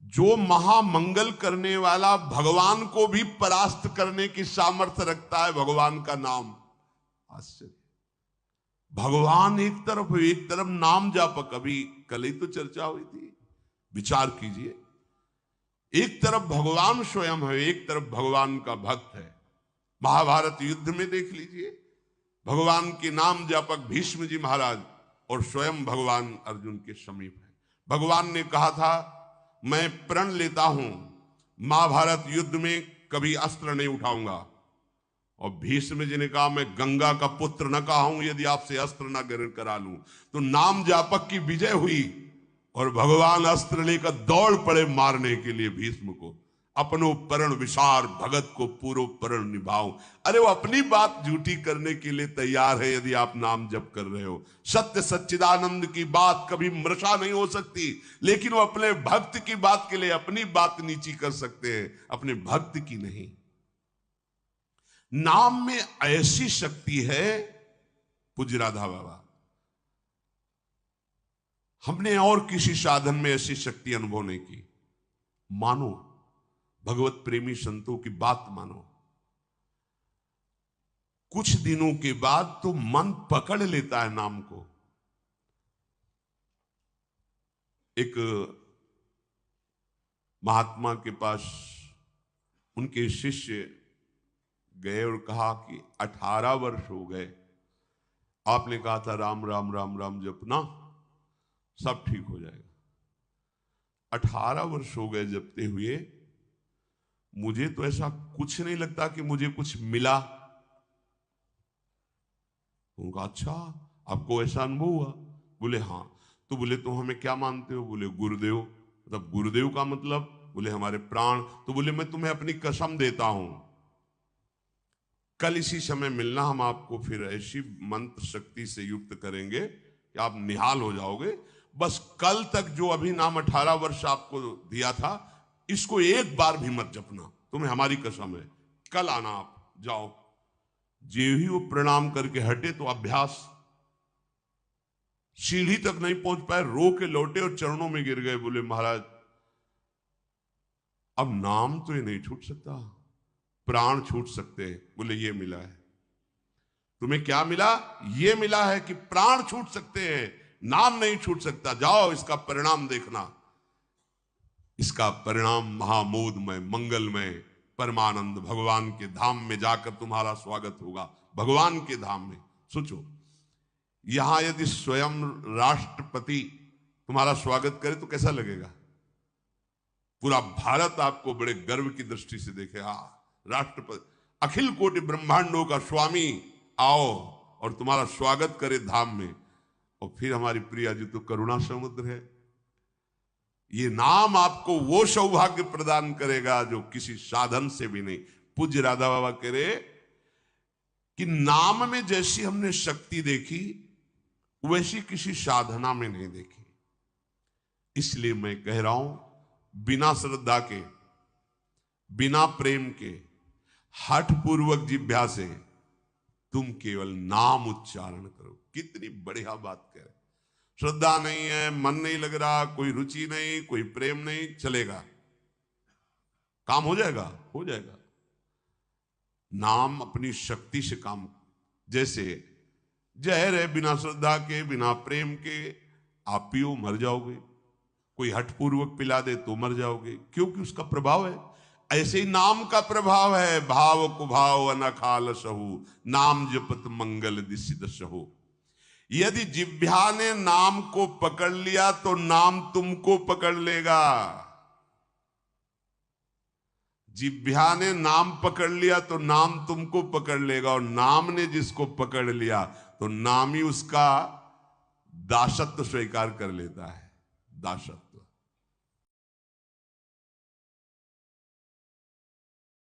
जो महामंगल करने वाला भगवान को भी परास्त करने की सामर्थ्य रखता है, भगवान का नाम। आश्चर्य। भगवान एक तरफ नाम जापक। अभी कल ही तो चर्चा हुई थी, विचार कीजिए। एक तरफ भगवान स्वयं है, एक तरफ भगवान का भक्त है। महाभारत युद्ध में देख लीजिए, भगवान के नाम जापक भीष्म जी महाराज और स्वयं भगवान अर्जुन के समीप है। भगवान ने कहा था, मैं प्रण लेता हूं महाभारत युद्ध में कभी अस्त्र नहीं उठाऊंगा। और भीष्म जी ने कहा, मैं गंगा का पुत्र न कहा हूं यदि आपसे अस्त्र न ग्रहण करा लूं। तो नाम जापक की विजय हुई और भगवान अस्त्र लेकर दौड़ पड़े मारने के लिए भीष्म को। अपनो परण विसार भगत को पूरो परण निभाओ। अरे वो अपनी बात झूठी करने के लिए तैयार है यदि आप नाम जप कर रहे हो। सत्य सच्चिदानंद की बात कभी मृषा नहीं हो सकती, लेकिन वो अपने भक्त की बात के लिए अपनी बात नीची कर सकते हैं, अपने भक्त की नहीं। नाम में ऐसी शक्ति है, पूज्य राधा बाबा, हमने और किसी साधन में ऐसी शक्ति अनुभव नहीं की। मानो, भगवत प्रेमी संतों की बात मानो, कुछ दिनों के बाद तो मन पकड़ लेता है नाम को। एक महात्मा के पास उनके शिष्य गए और कहा कि 18 वर्ष हो गए, आपने कहा था राम राम राम राम जपना, सब ठीक हो जाएगा। 18 वर्ष हो गए जपते हुए, मुझे तो ऐसा कुछ नहीं लगता कि मुझे कुछ मिला। उनका, अच्छा आपको ऐसा अनुभव हुआ? बोले हाँ। तो बोले तो हमें क्या मानते हो? बोले गुरुदेव। मतलब गुरुदेव का मतलब? बोले हमारे प्राण। तो बोले मैं तुम्हें अपनी कसम देता हूं, कल इसी समय मिलना, हम आपको फिर ऐसी मंत्र शक्ति से युक्त करेंगे कि आप निहाल हो जाओगे। बस कल तक जो अभी नाम 18 वर्ष आपको दिया था, इसको एक बार भी मत जपना, तुम्हें हमारी कसम है। कल आना, आप जाओ। जे ही वो प्रणाम करके हटे तो अभ्यास, सीढ़ी तक नहीं पहुंच पाए, रो के लौटे और चरणों में गिर गए। बोले महाराज अब नाम तो ये नहीं छूट सकता, प्राण छूट सकते हैं। बोले ये मिला है। तुम्हें क्या मिला? ये मिला है कि प्राण छूट सकते हैं, नाम नहीं छूट सकता। जाओ इसका परिणाम देखना। इसका परिणाम महामोदमय मंगलमय परमानंद भगवान के धाम में जाकर तुम्हारा स्वागत होगा। भगवान के धाम में सोचो, यहां यदि स्वयं राष्ट्रपति तुम्हारा स्वागत करे तो कैसा लगेगा? पूरा भारत आपको बड़े गर्व की दृष्टि से देखे। राष्ट्रपति, अखिल कोटि ब्रह्मांडों का स्वामी आओ और तुम्हारा स्वागत करे धाम में। और फिर हमारी प्रिया जी तो करुणा समुद्र है। ये नाम आपको वो सौभाग्य प्रदान करेगा जो किसी साधन से भी नहीं। पूज्य राधा बाबा कह रहे कि नाम में जैसी हमने शक्ति देखी, वैसी किसी साधना में नहीं देखी। इसलिए मैं कह रहा हूं, बिना श्रद्धा के, बिना प्रेम के, हठ पूर्वक जिह्वा से तुम केवल नाम उच्चारण करो। कितनी बढ़िया बात कह रहे। श्रद्धा नहीं है, मन नहीं लग रहा, कोई रुचि नहीं, कोई प्रेम नहीं, चलेगा, काम हो जाएगा, हो जाएगा। नाम अपनी शक्ति से काम, जैसे जहर है, बिना श्रद्धा के, बिना प्रेम के आप पियो मर जाओगे। कोई हठपूर्वक पिला दे तो मर जाओगे, क्योंकि उसका प्रभाव है। ऐसे ही नाम का प्रभाव है। भाव कुभाव अनखाल सहु, नाम जपत मंगल दिसिद सहु। यदि जिह्वा ने नाम को पकड़ लिया तो नाम तुमको पकड़ लेगा। जिह्वा ने नाम पकड़ लिया तो नाम तुमको पकड़ लेगा, और नाम ने जिसको पकड़ लिया तो नाम ही उसका दासत्व स्वीकार कर लेता है। दासत्व।